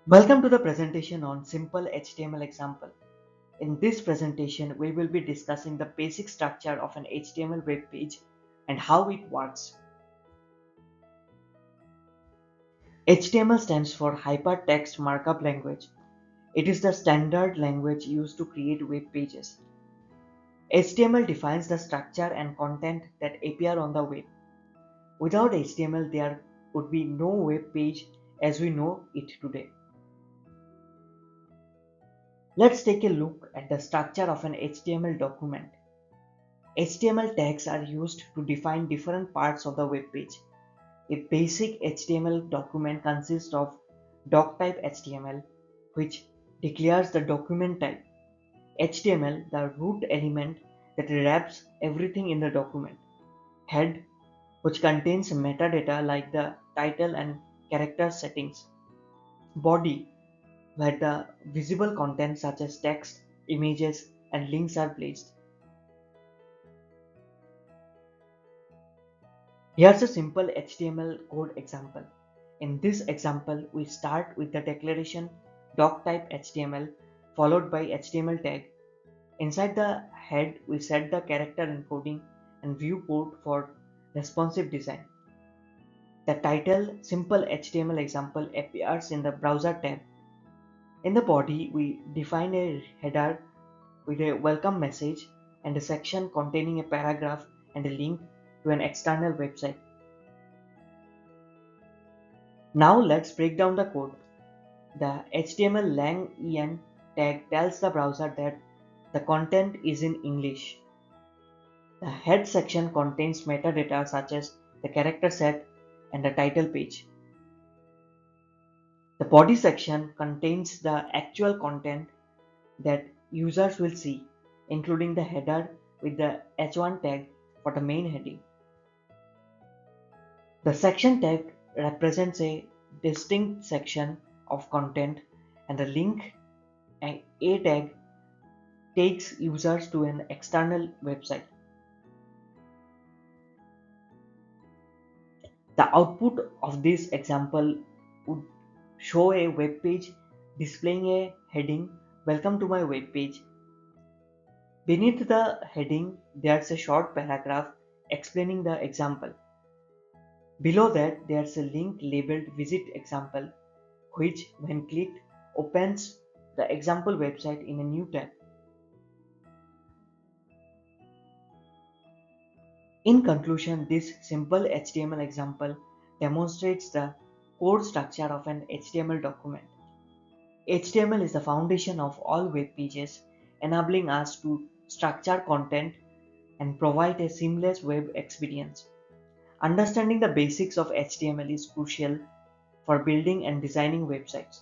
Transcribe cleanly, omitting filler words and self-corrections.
Welcome to the presentation on simple HTML example. In this presentation, we will be discussing the basic structure of an HTML web page and how it works. HTML stands for Hypertext Markup Language. It is the standard language used to create web pages. HTML defines the structure and content that appear on the web. Without HTML, there would be no web page as we know it today. Let's take a look at the structure of an HTML document. HTML tags are used to define different parts of the web page. A basic HTML document consists of doctype HTML, which declares the document type. HTML, the root element that wraps everything in the document. Head, which contains metadata like the title and character settings. Body, where the visible content such as text, images, and links are placed. Here's a simple HTML code example. In this example, we start with the declaration doctype HTML followed by HTML tag. Inside the head, we set the character encoding and viewport for responsive design. The title simple HTML example appears in the browser tab. In the body, we define a header with a welcome message and a section containing a paragraph and a link to an external website. Now let's break down the code. The HTML lang en tag tells the browser that the content is in English. The head section contains metadata such as the character set and the title page. The body section contains the actual content that users will see, including the header with the h1 tag for the main heading. The section tag represents a distinct section of content, and the link A tag takes users to an external website. The output of this example would show a web page displaying a heading Welcome to my web page. Beneath the heading, there's a short paragraph explaining the example. Below that, there's a link labeled Visit Example, which, when clicked, opens the example website in a new tab. In conclusion, this simple HTML example demonstrates the core structure of an HTML document. HTML is the foundation of all web pages, enabling us to structure content and provide a seamless web experience. Understanding the basics of HTML is crucial for building and designing websites.